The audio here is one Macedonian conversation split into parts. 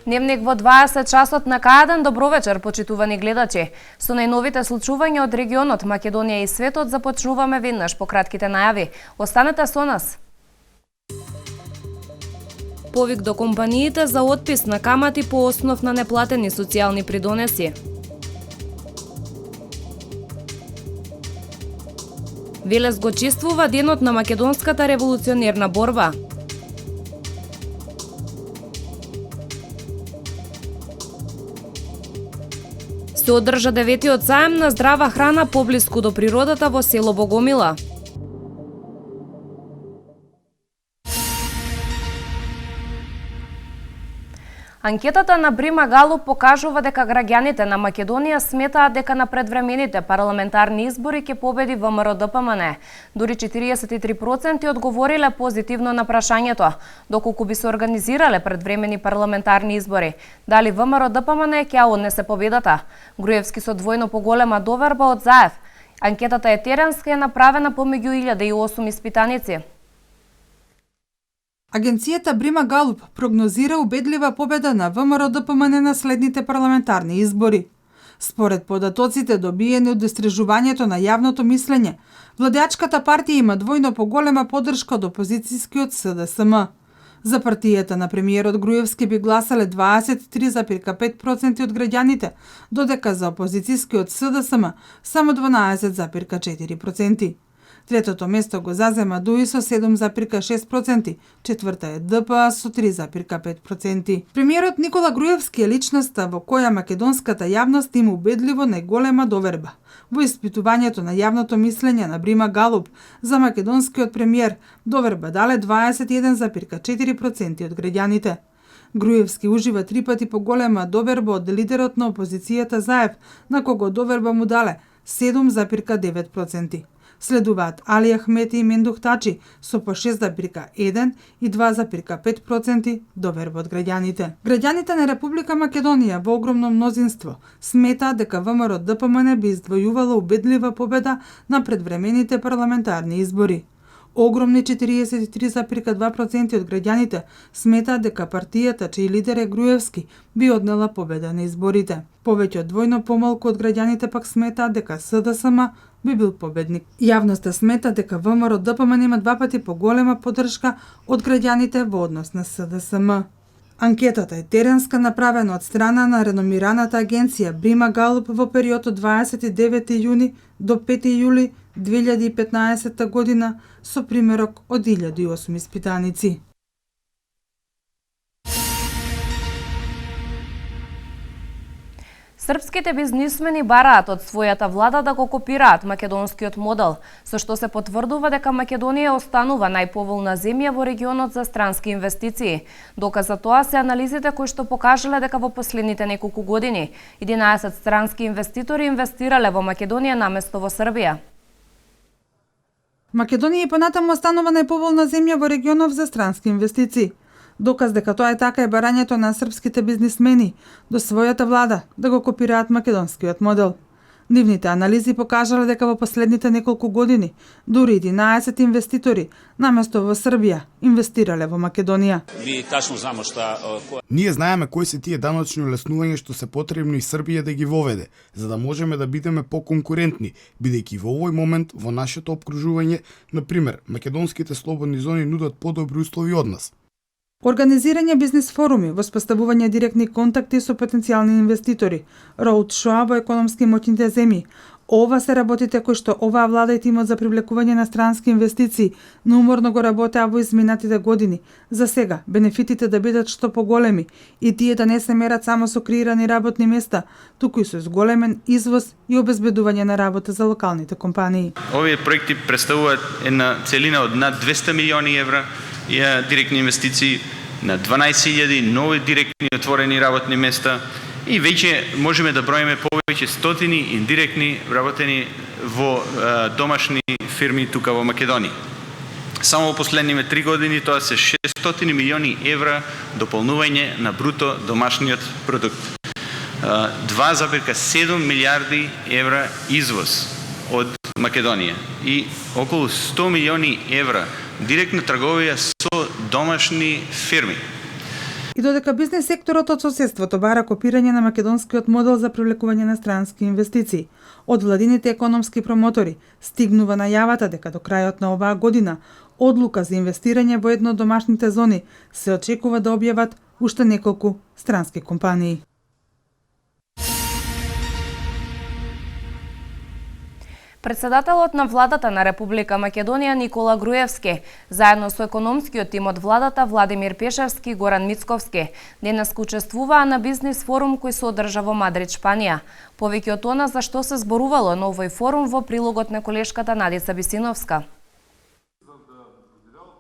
Дневник во 20 часот на К1. Добро вечер, почитувани гледачи. Со најновите случувања од регионот, Македонија и светот започнуваме веднаш по кратките најави. Останете со нас. Повик до компаниите за отпис на камати по основ на неплатени социјални придонеси. Велес го чествува денот на македонската револуционерна борба. Се одржа 9-тиот саем на здрава храна поблиску до природата во село Богомила. Анкетата на Брима Галуп покажува дека граѓаните на Македонија сметаат дека на предвремените парламентарни избори ќе победи ВМРО-ДПМН. Дури 43% одговориле позитивно на прашањето, доколку би се организирале предвремени парламентарни избори. Дали ВМРО-ДПМН ќе однесе победата? Груевски со двојно поголема доверба од Заев. Анкетата е теренска и е направена помеѓу 1008 испитаници. Агенцијата Брима Галуп прогнозира убедлива победа на ВМРО-ДПМН на следните парламентарни избори. Според податоците добиени од истражувањето на јавното мислење, владеачката партија има двојно поголема поддршка од опозицијскиот СДСМ. За партијата на премиерот Груевски би гласале 23,5% од граѓаните, додека за опозицијскиот СДСМ само 12,4%. Третото место го зазема ДУИ со 7,6%, четврта е ДПА со 3,5%. Премиерот Никола Груевски е личноста во која македонската јавност има убедливо најголема доверба. Во испитувањето на јавното мислење на Брима Галуп за македонскиот премиер доверба дале 21,4% од граѓаните. Груевски ужива 3 пати поголема доверба од лидерот на опозицијата Заев, на кого доверба му дале 7,9%. Следуваат Али Ахмети и Мендух Тачи со по 6,1 и 2,5% доверба од граѓаните. Граѓаните на Република Македонија во огромно мнозинство сметаат дека ВМРО-ДПМН би издвојувала убедлива победа на предвремените парламентарни избори. Огромни 43,2% од граѓаните сметаат дека партијата чиј лидер е Груевски би однела победа на изборите. Повеќе од двојно помалку од граѓаните пак сметаат дека СДСМ би бил победник. Јавноста смета дека ВМРО-ДПМН има 2 пати поголема поддршка од граѓаните во однос на СДСМ. Анкетата е теренска, направена од страна на реномираната агенција Брима Галуп во период од 29 јуни до 5 јули 2015 година со примерок од 1008 испитаници. Српските бизнисмени бараат од својата влада да го копираат македонскиот модел, со што се потврдува дека Македонија останува најповолна земја во регионот за странски инвестиции. Доказ за тоа се анализите кои што покажале дека во последните неколку години 11 странски инвеститори инвестирале во Македонија наместо во Србија. Македонија и понатаму останува најповолна земја во регионов за странски инвестиции. Доказ дека тоа е така е барањето на српските бизнисмени до својата влада да го копираат македонскиот модел. Нивните анализи покажале дека во последните неколку години дури 11 инвеститори наместо во Србија инвестирале во Македонија. Ние знаеме кои се тие даночни улеснувања што се потребни и Србија да ги воведе, за да можеме да бидеме поконкурентни, бидејќи во овој момент во нашето опкружување, на пример, македонските слободни зони нудат подобри услови од нас. Организирање бизнис форуми, воспоставување директни контакти со потенцијални инвеститори, роудшоу во економски моќните земји. Ова се работите кои што оваа влада и тимот за привлекување на странски инвестиции неуморно го работеа во изминатите години. За сега, бенефитите да бидат што поголеми и тие да не се мерат само со креирани работни места, туку и со зголемен извоз и обезбедување на работа за локалните компании. Овие проекти представуваат една целина од над 200 милиони евра директни инвестиции на 12.000 нови директни отворени работни места и веќе можеме да броиме повеќе стотини индиректни работени во домашни фирми тука во Македонија. Само во последниве 3 години тоа се 600 милиони евра дополнување на бруто домашниот продукт. 2,7 милиарди евра извоз од Македонија и околу 100 милиони евра директна трговија со домашни фирми. И додека бизнес секторот од соседството бара копирање на македонскиот модел за привлекување на странски инвестиции, од владините економски промотори стигнува најавата дека до крајот на оваа година одлука за инвестирање во едно од домашните зони се очекува да објават уште неколку странски компании. Председателот на владата на Република Македонија Никола Груевски, заедно со економскиот тим од владата Владимир Пешевски и Горан Мицковски, денес учествуваа на бизнис форум кој се одржа во Мадрид, Шпанија. Повеќе од она за што се зборувало на овој форум во прилогот на колешката Надица Бисиновска.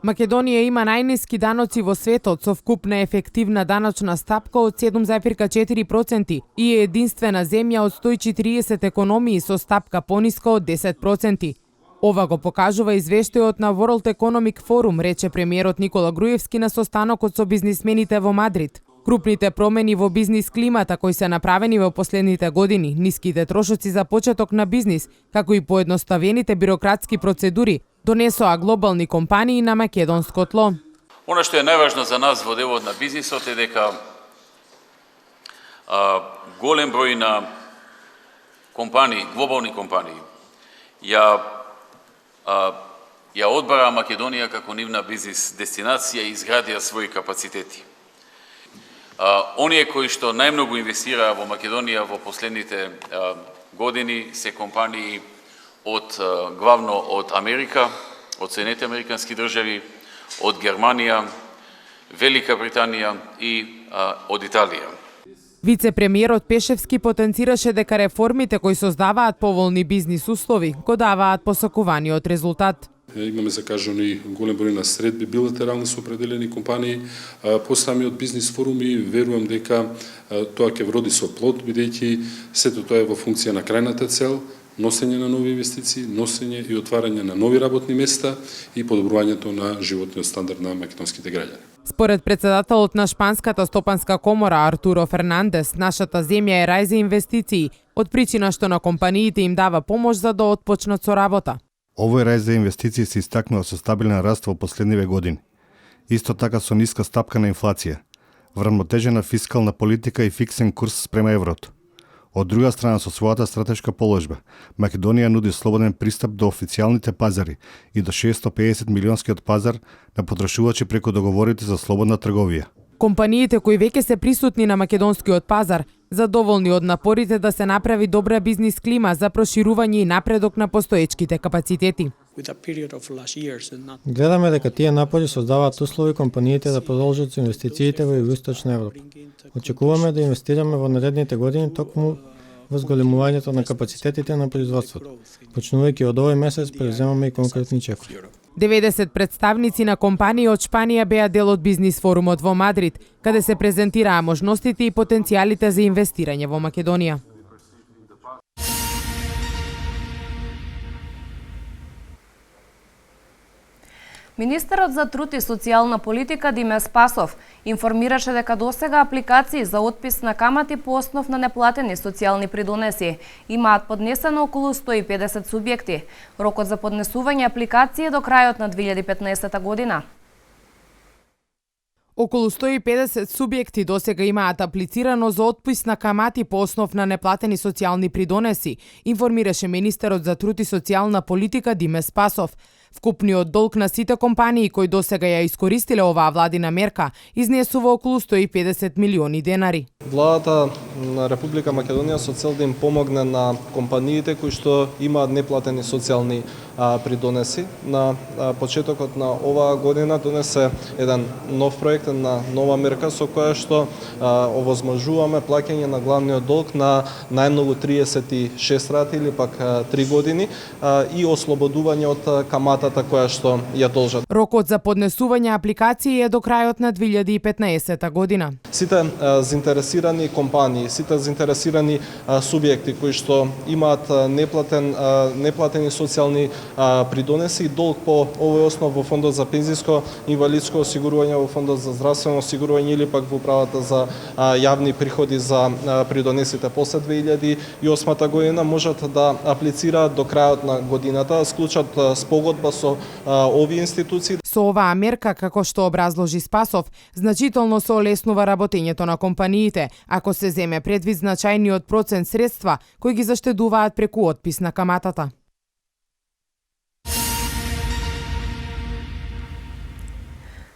Македонија има најниски даноци во светот со вкупна ефективна даночна стапка од 7,4% и е единствена земја од 140 економии со стапка пониска од 10%. Ова го покажува извештајот на World Economic Forum, рече премиерот Никола Груевски на состанокот со бизнисмените во Мадрид. Крупните промени во бизнис климата кои се направени во последните години, ниските трошоци за почеток на бизнис, како и поедноставените бирократски процедури, донесоа глобални компании на македонско тло. Она што е најважно за нас во делот на бизнисот е дека голем број на компании, глобални компании, ја одбара Македонија како нивна бизнис дестинација и изградија своји капацитети. Оние кои што најмногу инвестираа во Македонија во последните години се компании главно од Америка, од Соединените Американски држави, од Германија, Велика Британија и од Италија. Вице-премиерот Пешевски потенцираше дека реформите кои создаваат поволни бизнис услови го даваат посакуваниот резултат. Имаме закажани голем број на средби билатерални со определени компании по самиот бизнис форум и верувам дека тоа ќе вроди со плод, бидејќи сето тоа е во функција на крајната цел, носење на нови инвестиции, носење и отварање на нови работни места и подобрувањето на животниот стандард на македонските граѓани. Според председателот на Шпанската стопанска комора Артуро Фернандес, нашата земја е рај за инвестиции, од причина што на компаниите им дава помош за да отпочнат со работа. Овој рај за инвестиции се истакнува со стабилен раст во последниве години. Исто така со ниска стапка на инфлација, врамотежена фискална политика и фиксен курс спрема еврото. Од друга страна, со својата стратешка положба, Македонија нуди слободен пристап до официјалните пазари и до 650 милионскиот пазар на потрошувачи преку договорите за слободна трговија. Компаниите кои веќе се присутни на македонскиот пазар, задоволни од напорите да се направи добра бизнис клима за проширување и напредок на постоечките капацитети. Гледаме дека тие напори создаваат услови компаниите да продолжат со инвестициите во Југоисточна Европа. Очекуваме да инвестираме во наредните години токму во зголемувањето на капацитетите на производството. Почнувајќи од овој месец преземаме и конкретни чекови. 90 представници на компании од Шпанија беа дел од бизнис форумот во Мадрид, каде се презентираа можностите и потенцијалите за инвестирање во Македонија. Министерот за труд и социјална политика Диме Спасов информираше дека досега апликации за отпис на камати по основ на неплатени социјални придонеси имаат поднесено околу 150 субјекти. Рокот за поднесување апликации е до крајот на 2015 година. Околу 150 субјекти досега имаат аплицирано за отпис на камати по основ на неплатени социјални придонеси, информираше министерот за труд и социјална политика Диме Спасов. Вкупниот долг на сите компании кои досега ја искористиле оваа владина мерка изнесува околу 150 милиони денари. Владата на Република Македонија со цел да им помогне на компаниите кои што имаат неплатени социјални придонеси. На почетокот на оваа година донесе еден нов проект, на нова мерка со која што овозможуваме плаќање на главниот долг на најмногу 36 рати или пак 3 години и ослободување од каматата која што ја должат. Рокот за поднесување апликации е до крајот на 2015 година. Сите заинтересирани компании, сите заинтересирани субјекти кои што имаат неплатени социјални придонеси и долг по овој основ во Фондот за пензиско инвалидско осигурување, во Фондот за здравствено осигурување или пак во управата за јавни приходи за придонесите после 2008 година можат да аплицираат до крајот на годината, склучат спогодба соработува со овие институции. Со оваа мерка, како што образложи Спасов, значително се олеснува работењето на компаниите, ако се земе предвид значајниот процент средства кои ги заштедуваат преку отпис на каматата.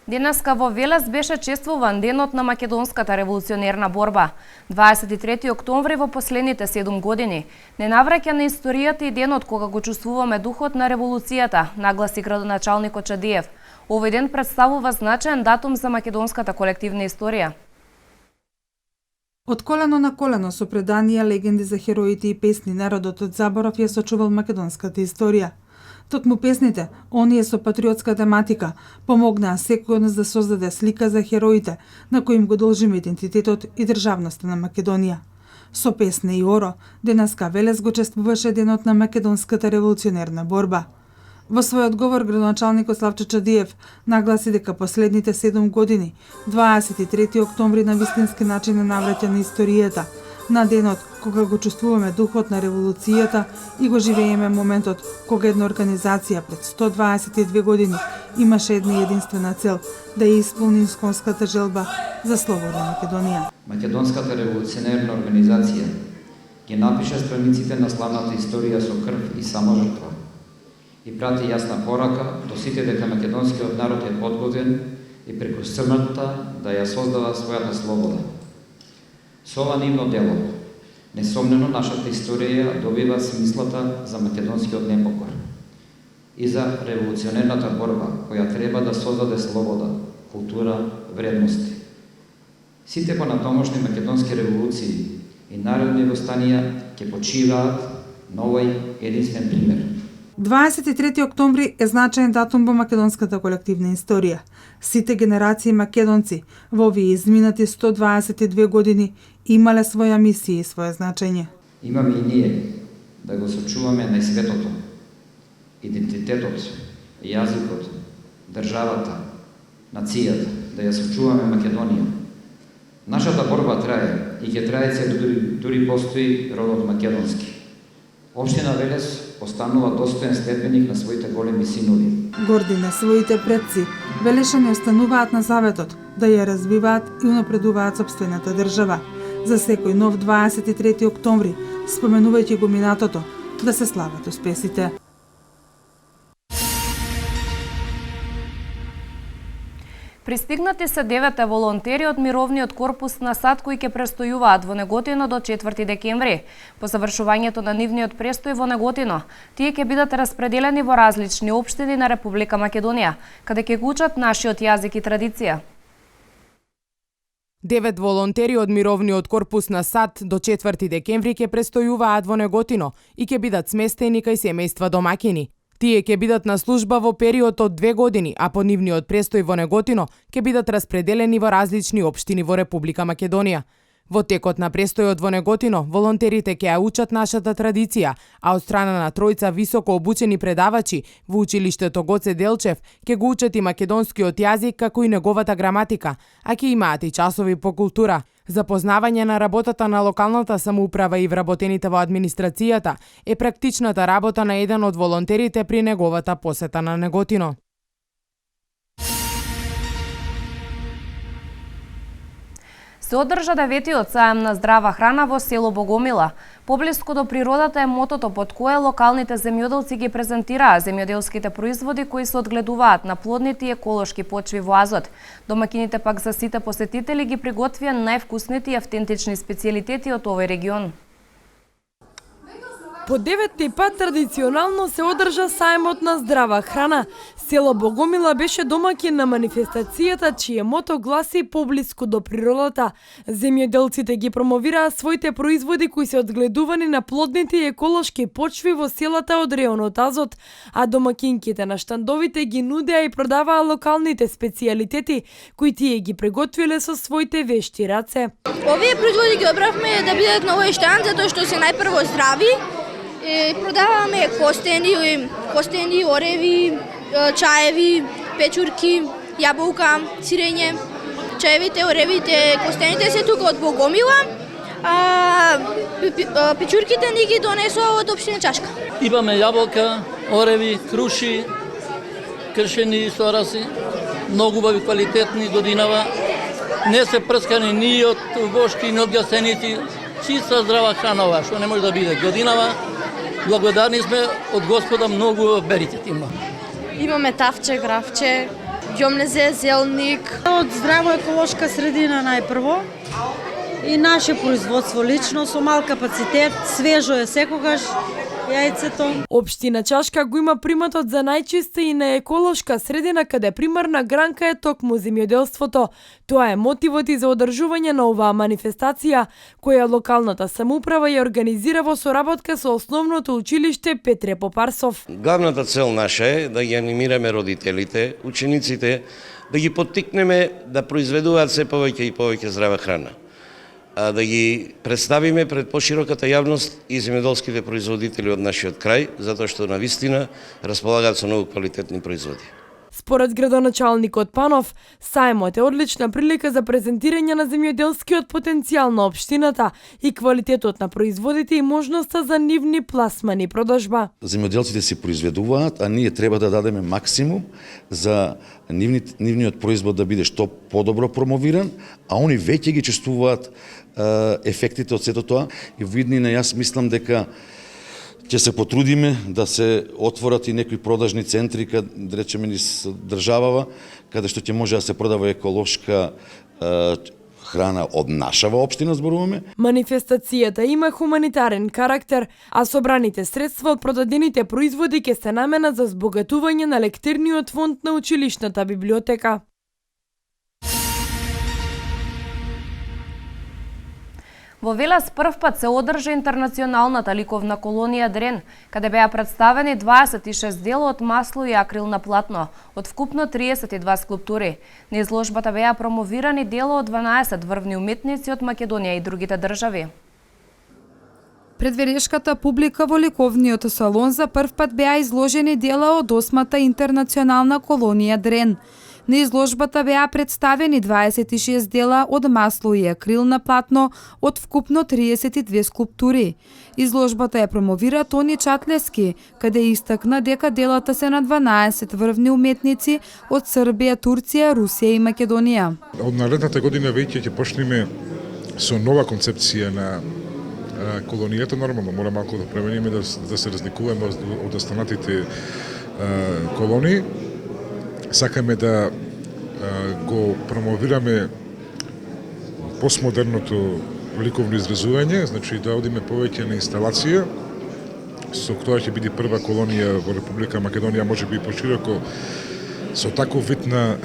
Денеска во Велес беше чествуван денот на македонската револуционерна борба. 23 октомври во последните 7 години не навраќа на историјата и денот кога го чувствуваме духот на револуцијата, нагласи градоначалникот Чадиев. Овој ден представува значаен датум за македонската колективна историја. Од колено на колено со преданија, легенди за хероите и песни, народот од заборав ја сочувал македонската историја. Токму песните, оние со патриотска тематика, помогнаа секој од нас да создаде слика за хероите, на кои им го должиме идентитетот и државноста на Македонија. Со песне и оро, денеска Велес го чествуваше денот на македонската револуционерна борба. Во својот говор, градоначалникот Славчо Чадиев нагласи дека последните 7 години, 23 октомври на вистински начин навраќа на историјата, на денот кога го чувствуваме духот на револуцијата и го живееме моментот кога една организација пред 122 години имаше една единствена цел да ја исполни исконската желба за слободна Македонија. Македонската револуционерна организација ги напиша страниците на славната историја со крв и саможртва и прати јасна порака до сите дека македонскиот народ е подготвен и преку смртта да ја создава својата слобода. Со ова нивно дело, несомнено нашата историја добива смислата за македонскиот непокор и за револуционерната борба која треба да создаде слобода, култура, вредности. Сите понатомошни македонски револуции и народни востанија ќе почиваат на овој единствен пример. 23 октомври е значаен датум во македонската колективна историја. Сите генерации македонци во овие изминати 122 години имале своја мисија и своје значење. Имаме и ние да го сочуваме најсветото, идентитетот, јазикот, државата, нацијата, да ја сочуваме Македонија. Нашата борба трае и ќе трае се дури постои родот македонски. Општина Велес останува достоен следбеник на своите големи синови. Горди на своите предци, велешани остануваат на заветот да ја развиваат и унапредуваат сопствената држава. За секој нов 23 октомври, споменувајќи го минатото, да се слават успесите. Пристигнати се 9 волонтери од мировниот корпус на САД кои ќе престојуваат во Неготино до 4 декември. По завршувањето на нивниот престој во Неготино, тие ќе бидат распределени во различни општини на Република Македонија, каде ќе го учат нашиот јазик и традиција. 9 волонтери од мировниот корпус на САД до 4 декември ќе престојуваат во Неготино и ќе бидат сместени кај семејства домаќини. Тие ќе бидат на служба во период од 2 години, а по нивниот престој во Неготино ќе бидат распределени во различни општини во Република Македонија. Во текот на престојот во Неготино, волонтерите ќе ја учат нашата традиција, а од страна на тројца високо обучени предавачи во училиштето Гоце Делчев ќе го учат и македонскиот јазик како и неговата граматика, а ќе имаат и часови по култура. Запознавање на работата на локалната самоуправа и вработените во администрацијата е практичната работа на еден од волонтерите при неговата посета на Неготино. Се одржа 9-тиот сајам на здрава храна во село Богомила. Поблиску до природата е мотото под кое локалните земјоделци ги презентираа земјоделските производи кои се одгледуваат на плодните и еколошки почви во Азот. Домакините пак за сите посетители ги приготвија највкусните и автентични специјалитети од овој регион. По 9-ти пат традиционално се одржа сајмот на здрава храна. Село Богомила беше домаќин на манифестацијата, чие мото гласи поблиску до природата. Земјоделците ги промовираа своите производи кои се одгледувани на плодните и еколошки почви во селата од реонот Азот, а домакинките на штандовите ги нудеа и продаваа локалните специјалитети кои тие ги приготвиле со своите вешти раце. Овие производи ги обравме да бидат на овој штанд затоа што се најпрво здрави. Продаваме костени, ореви, чаеви, печурки, јаболка, сирење. Чаевите, оревите, костените се тука од Богомила, а печурките ни ги донесоа од општина Чашка. Имаме јаболка, ореви, круши, кршени сораси, многу убави квалитетни годинава. Не се прскани ни од вошки, ни од гасеници, чиста здрава хранова, што не може да биде годинава. Благодарни сме од Господа, многу берите има. Имаме тавче, гравче, ѓомлезе, зелник. Од здраво еколошка средина најпрво и наше производство лично со мал капацитет, свежо е секогаш јајцето. Општина Чашка го има приматот за најчиста и на еколошка средина каде примарна гранка е токму земјоделството. Тоа е мотивот и за одржување на оваа манифестација, која локалната самоуправа ја организира во соработка со Основното училиште Петре Попарсов. Главната цел наша е да ги анимираме родителите, учениците, да ги поттикнеме да произведуваат се повеќе и повеќе здрава храна. Да ги представиме пред пошироката јавност и земјоделските производители од нашиот крај, затоа што навистина располагаат со многу квалитетни производи. Според градоначалникот Панов, сајмот е одлична прилика за презентирање на земјоделскиот потенцијал на општината и квалитетот на производите и можноста за нивни пласмани и продажба. Земјоделците се произведуваат, а ние треба да дадеме максимум за нивниот производ да биде што подобро промовиран, а они веќе ги чувствуваат ефектите од сето тоа и виднина јас мислам дека ќе се потрудиме да се отворат и некои продажни центри, каде речеме низ државава, каде што ќе може да се продава еколошка храна од нашава општина, зборуваме. Манифестацијата има хуманитарен карактер, а собраните средства од продадените производи ќе се наменат за збогатување на лектирниот фонд на училишната библиотека. Во Велес првпат се одржа интернационалната ликовна колонија Дрен, каде беа представени 26 дела од масло и акрилно платно, од вкупно 32 скулптури. На изложбата беа промовирани дела од 12 врвни уметници од Македонија и другите држави. Пред верешката публика во ликовниот салон за првпат беа изложени дела од 8-та интернационална колонија Дрен. На изложбата беа представени 26 дела од масло и акрилно платно од вкупно 32 скулптури. Изложбата ја промовира Тони Чатлески, каде истакна дека делата се на 12 врвни уметници од Србија, Турција, Русија и Македонија. Од наредната година веќе ќе почнеме со нова концепција на колонијата. Нормално мора малку да премениме да се разликуваме од останатите колонии. Сакаме да го промовираме постмодерното ликовно изразување, значи да одиме повеќе на инсталација, со тоа ќе биде прва колонија во Република Македонија, можеби и пошироко со таков вид на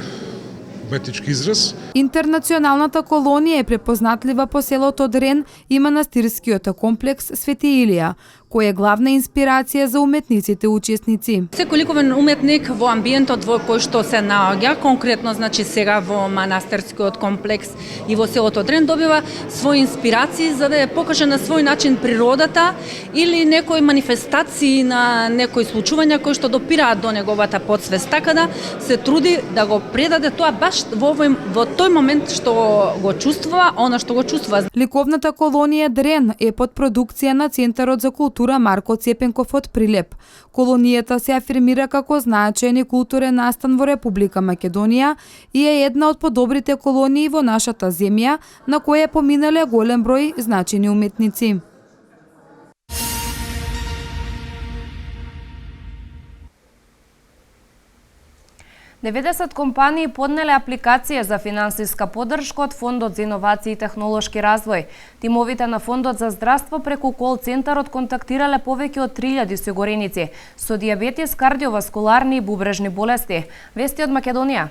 уметнички израз. Интернационалната колонија е препознатлива по селото Дрен и манастирскиот комплекс Свети Илија, кој е главна инспирација за уметниците учесници. Секој ликовен уметник во амбиентот во кој што се наоѓа, конкретно значи сега во манастирскиот комплекс и во селото Дрен добива своји инспирации за да ја покаже на свој начин природата или некои манифестации на некои случувања кои што допираат до неговата подсвест, така да се труди да го предаде тоа баш во тој момент што го чувствува, она што го чувствува. Ликовната колонија Дрен е под продукција на Центарот за култура Марко Цепенков од Прилеп. Колонијата се афирмира како значаен и културен настан во Република Македонија и е една од подобрите колонии во нашата земја, на која поминале голем број значајни уметници. Деведесет компании поднеле апликација за финансиска поддршка од Фондот за иновации и технолошки развој. Тимовите на Фондот за здравство преку кол-центарот контактирале повеќе од 3000 осигуреници со дијабетис, кардиоваскуларни и бубрежни болести. Вести од Македонија.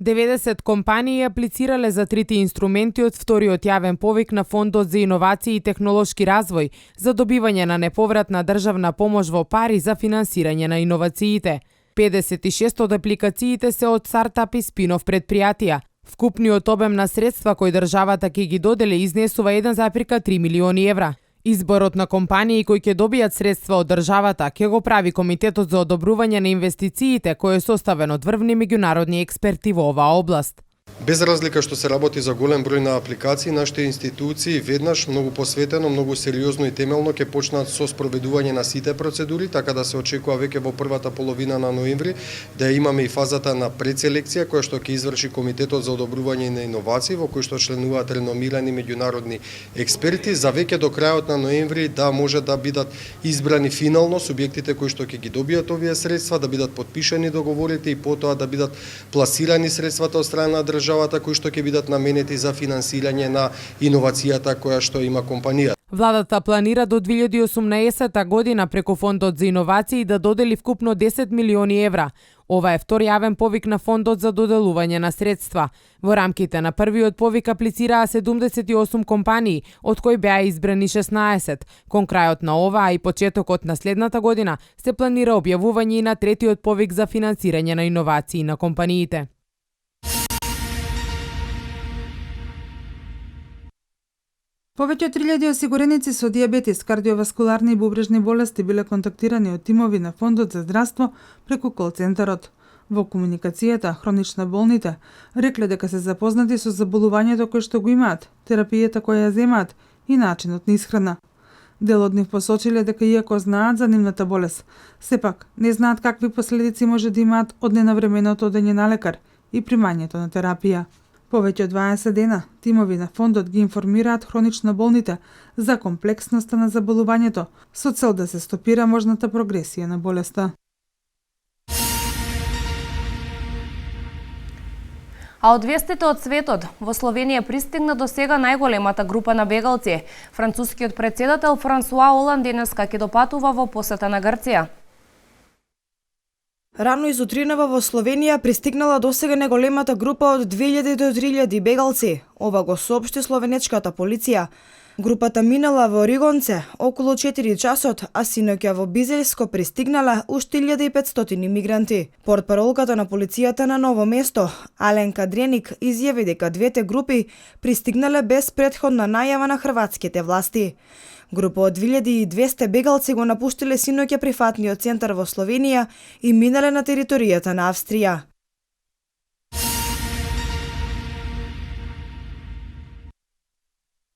90 компании аплицирале за трите инструменти од вториот јавен повик на Фондот за иновации и технолошки развој за добивање на неповратна државна помош во пари за финансирање на иновациите. 56 од апликациите се од стартап и спинов предпријатија. Вкупниот обем на средства кои државата ќе ги додели изнесува 1,3 милиони евра. Изборот на компании кои ќе добијат средства од државата ќе го прави Комитетот за одобрување на инвестициите, кој е составен од врвни меѓународни експерти во оваа област. Без разлика што се работи за голем број на апликации, нашите институции веднаш многу посветено, многу сериозно и темелно ќе почнат со спроведување на сите процедури, така да се очекува веќе во првата половина на ноември да имаме и фазата на предселекција која што ќе изврши Комитетот за одобрување на иновации, во кој што членуваат реномирани меѓународни експерти, за веќе до крајот на ноември да може да бидат избрани финално субјектите кои што ќе ги добијат овие средства, да бидат потпишани договорите и потоа да бидат пласирани средствата од страна на државата кои што ќе бидат наменети за финансирање на иновацијата која што има компанијата. Владата планира до 2018 година преку Фондот за иновации да додели вкупно 10 милиони евра. Ова е втор јавен повик на Фондот за доделување на средства. Во рамките на првиот повик аплицираа 78 компании, од кои беа избрани 16. Кон крајот на ова, а и почетокот на следната година, се планира објавување и на третиот повик за финансирање на иновации на компаниите. Повеќе од 3000 осигуреници со дијабетис, кардиоваскуларни и бубрежни болести биле контактирани од тимови на Фондот за здравство преку кол-центарот. Во комуникацијата, хронично болните рекле дека се запознати со заболувањето кое што го имаат, терапијата која ја земаат и начинот на исхрана. Дел од нив посочиле дека иако знаат за нивната болест, сепак не знаат какви последици може да имаат од ненавременото одење на лекар и примањето на терапија. Повеќе од 20 дена, тимови на фондот ги информираат хронично болните за комплексноста на заболувањето, со цел да се стопира можната прогресија на болеста. А од вестите од светот, во Словенија пристигна до сега најголемата група на бегалци. Францускиот претседател Франсуа Оланд денеска ќе допатува во посета на Грција. Рано изутринава во Словенија пристигнала досега најголемата група од 2000 до 3000 бегалци. Ова го соопшти словенечката полиција. Групата минала во Ригонце околу 4 часот, а синоќа во Бизелско пристигнала уште 1500 мигранти. Портпаролката на полицијата на Ново место, Аленка Дреник, изјави дека двете групи пристигнале без претходна најава на хрватските власти. Група од 2200 бегалци го напуштиле синоќа прифатниот центар во Словенија и минале на територијата на Австрија.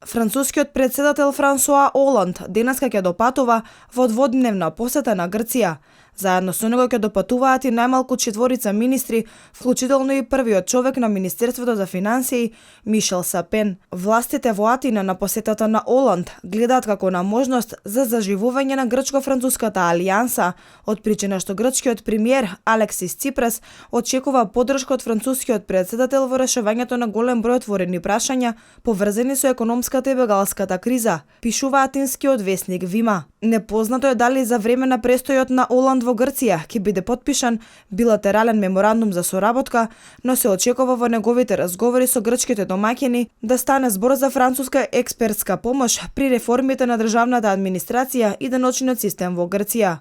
Францускиот претседател Франсуа Оланд денеска ќе допатува во дводневна посета на Грција. Заедно со него ќе допатуваат и најмалку 4 министри, вклучително и првиот човек на Министерството за финансии, Мишел Сапен. Властите во Атина на посетата на Оланд гледаат како на можност за заживување на грчко-француската алијанса, од причина што грчкиот премиер Алексис Ципрас очекува поддршка од францускиот претседател во решавањето на голем број отворени прашања поврзани со економската и бегалската криза, пишува атинскиот весник Вима. Непознато е дали за време на престојот на Оланд во Грција ќе биде потпишан билатерален меморандум за соработка, но се очекува во неговите разговори со грчките домаќини да стане збор за француска експертска помош при реформите на државната администрација и деночниот систем во Грција.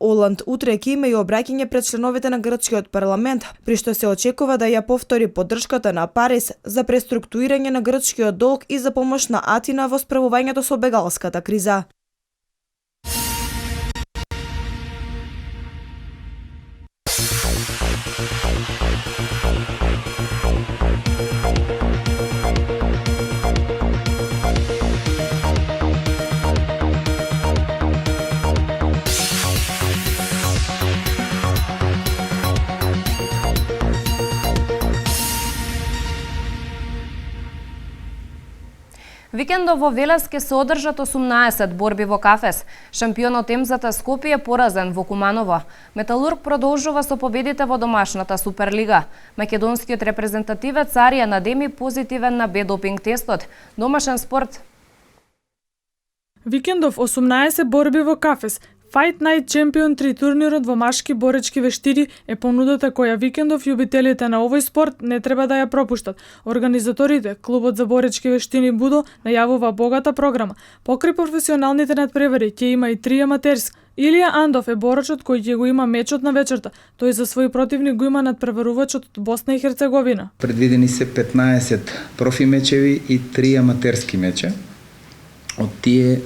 Оланд утре ќе има и обраќање пред членовите на грчкиот парламент, при што се очекува да ја повтори поддршката на Париз за преструктурирање на грчкиот долг и за помош на Атина во справувањето со бегалската криза. Викендов во Велес ќе се одржат 18 борби во Кафес. Шампионот Емзата Скопје е поразен во Куманово. Металург продолжува со победите во домашната Суперлига. Македонскиот репрезентативец Аријан Адеми позитивен на Б-допинг тестот. Домашен спорт. Викендов 18 борби во Кафес. Fight Night Champion 3 турнирот во машки боречки вештини е понудата која викендов љубителите на овој спорт не треба да ја пропуштат. Организаторите, клубот за боречки вештини Будо, најавува богата програма. Покрај професионалните надпревари ќе има и 3 аматерски. Илија Андов е борачот кој ќе го има мечот на вечерта. Тој за свој противник го има надпреварувачот од Босна и Херцеговина. Предвидени се 15 профи мечеви и 3 аматерски меча. Од тие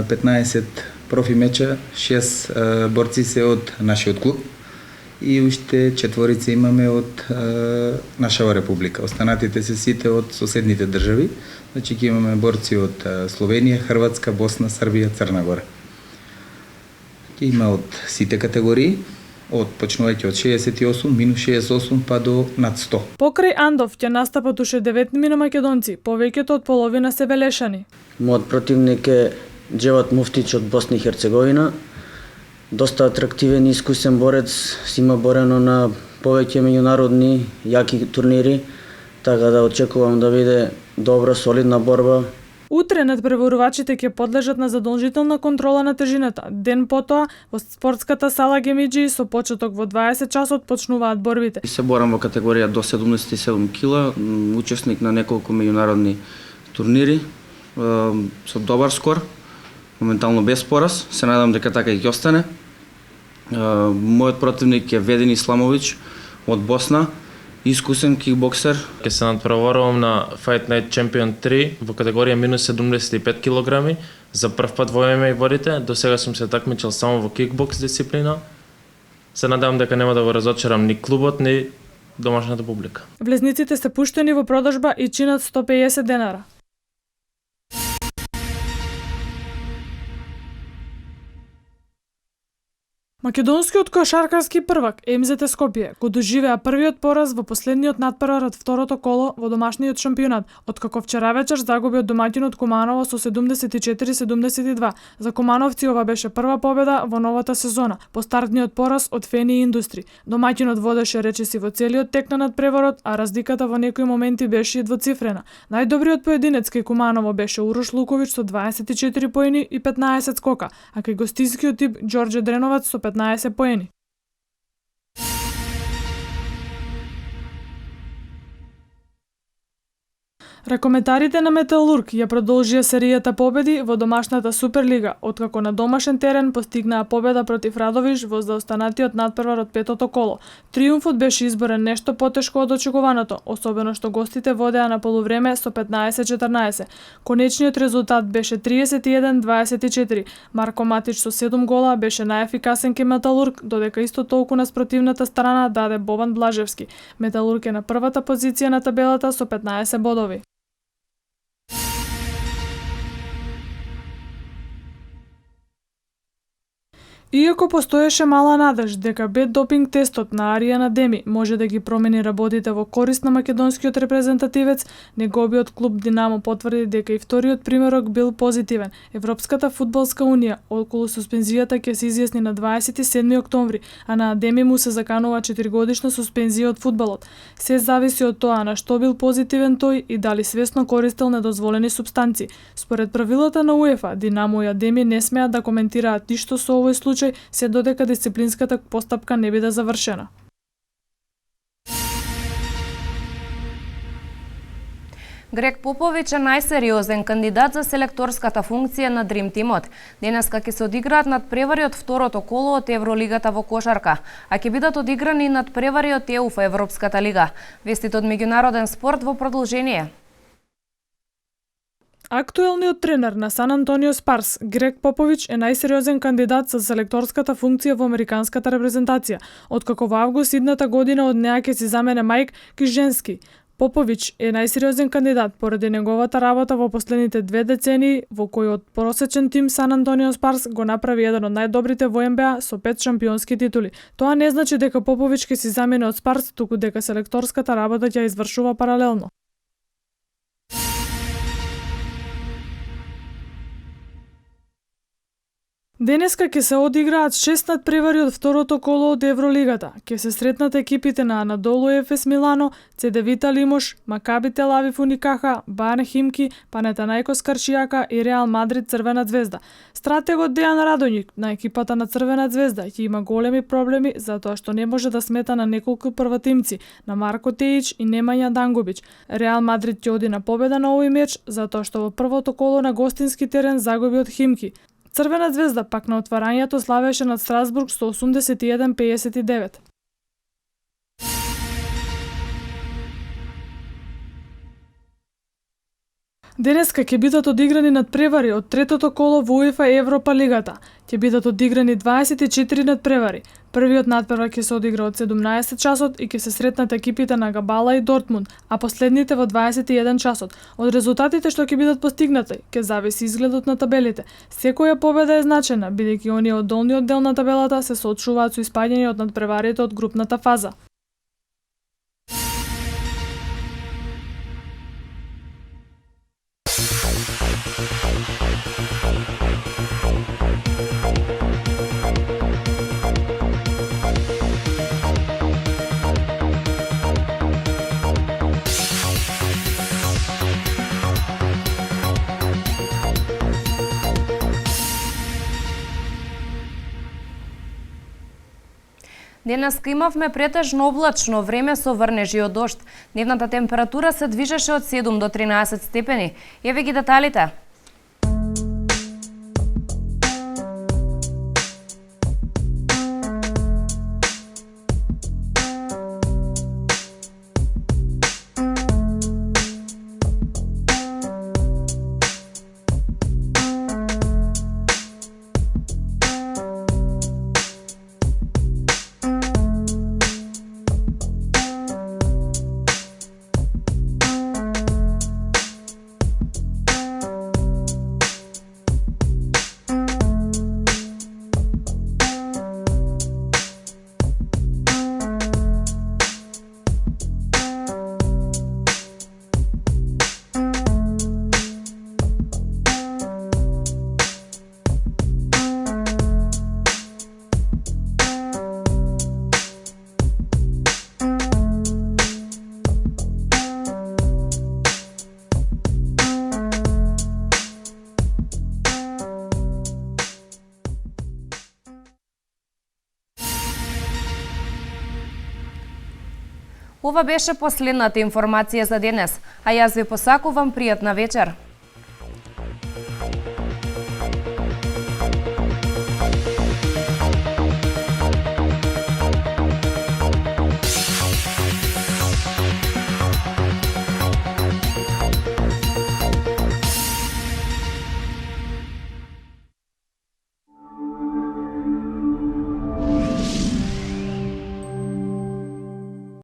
15 профи меча, 6 борци се од нашиот клуб и уште 4 имаме од нашава република. Останатите се сите од соседните држави. Значи ќе имаме борци од Словенија, Хрватска, Босна, Србија, Црна Гора. Ќе има од сите категории, почнувајќи од 68, минус 68 па до над 100. Покрај Андов ќе настапат уште 9 македонци, повеќето од половина се белешани. Мојот противник е Джеват Муфтич од Босна и Херцеговина. Доста атрактивен и искусен борец, си има борено на повеќе меѓународни јаки турнири, така да очекувам да биде добра, солидна борба. Утре надпреварувачите ќе подлежат на задолжителна контрола на тежината. Ден потоа во спортската сала Гемиџи со почеток во 20 часот почнуваат борбите. Се борам во категорија до 77 кила, учесник на неколку меѓународни турнири со добар скор, моментално без пораз. Се надам дека така и ќе остане. Мојот противник е Веден Исламович од Босна, искусен кикбоксер. Ке се надпреварувам на Fight Night Champion 3 во категорија минус 75 килограми. За прв пат во ММА борите, до сега сум се такмичил само во кикбокс дисциплина. Се надевам дека нема да го разочарам ни клубот, ни домашната публика. Влезниците се пуштени во продажба и чинат 150 денара. Македонскиот кошаркарски првак МЗТ Скопје го доживеа првиот пораз во последниот надпревар од второто коло во домашниот шампионат, откако вчера вечер загуби од домаќинот Куманово со 74-72. За кумановци ова беше прва победа во новата сезона, по стартниот пораз од Фени Индустри. Домаќинот водеше речиси во целиот тек на надпреварот, а разликата во некои моменти беше и двоцифрена. Најдобриот поединец кај Куманово беше Урош Луковиќ со 24 поени и 15 скока, а кај гостинскиот тип Ѓорѓе Дреновац со 15 поени. Ракометарите на Металург ја продолжија серијата победи во домашната Суперлига, откако на домашен терен постигнаа победа против Радовиш во заостанатиот надпревар од петото коло. Триумфот беше изборен нешто потешко од очекуваното, особено што гостите водеа на полувреме со 15-14. Конечниот резултат беше 31-24. Марко Матич со 7 гола беше најефикасен ке Металург, додека исто толку на спротивната страна даде Бобан Блажевски. Металург е на првата позиција на табелата со 15 бодови. Иако постоеше мала надеж дека бет-допинг тестот на Аријана Деми може да ги промени работите во корист на македонскиот репрезентативец, неговиот клуб Динамо потврди дека и вториот примерок бил позитивен. Европската фудбалска унија околу суспензијата ќе се изјасни на 27 октомври, а на Деми му се заканува 4-годишна суспензија од фудбалот. Се зависи од тоа на што бил позитивен тој и дали свесно користел недозволени супстанци. Според правилата на УЕФА, Динамо и Адеми не смеат да коментираат ништо со овој случај, се додека дисциплинската постапка не биде завршена. Грег Попович е најсериозен кандидат за селекторската функција на Дрим тимот. Денеска ќе се одиграат надпревари од второто коло од Евролигата во кошарка, а ќе бидат одиграни надпревари од ЕУФ Европската лига. Вестите од меѓународен спорт во продолжение. Актуелниот тренер на Сан Антонио Спарс, Грег Попович, е најсериозен кандидат за селекторската функција во американската репрезентација, откако во август идната година од неа ќе си замене Мајк Киженски. Попович е најсериозен кандидат поради неговата работа во последните 2 децении, во кој од просечен тим Сан Антонио Спарс го направи еден од најдобрите во НБА со 5 шампионски титули. Тоа не значи дека Попович ќе си замене од Спарс, туку дека селекторската работа ќе извршува паралелно. Денеска ќе се одиграат 6 надпревари од второто коло од Евролигата. Ќе се сретнат екипите на Анадолу ЕФС Милано, ЦДВита Лимош, Макаби Тел Авив Уникаха, Бајерн Химки, Панетанајкос Каршијака и Реал Мадрид Црвена звезда. Стратегот Дејан Радоњик на екипата на Црвена звезда ќе има големи проблеми затоа што не може да смета на неколку прватимци, на Марко Теич и Немања Дангубич. Реал Мадрид ќе оди на победа на овој меч затоа што во првото коло на гостински терен загуби од Химки. Црвена звезда пак на отварањето славеше над Страсбург со 81-59. Денеска ќе бидат одиграни надпревари од третото коло во УЕФА Европа лигата. Ќе бидат одиграни 24 надпревари. Првиот надпревар ќе се одигра од 17 часот и ќе се сретнат екипите на Габала и Дортмунд, а последните во 21 часот. Од резултатите што ќе бидат постигнати, ќе зависи изгледот на табелите. Секоја победа е значена, бидејќи оние од долниот дел на табелата се соочуваат со испаѓање од надпреварите од групната фаза. Денеска имавме претежно облачно време со врнежи од дожд. Дневната температура се движеше од 7 до 13 степени. Еве ги деталите. Ова беше последната информација за денес, а јас ви посакувам пријатна вечер.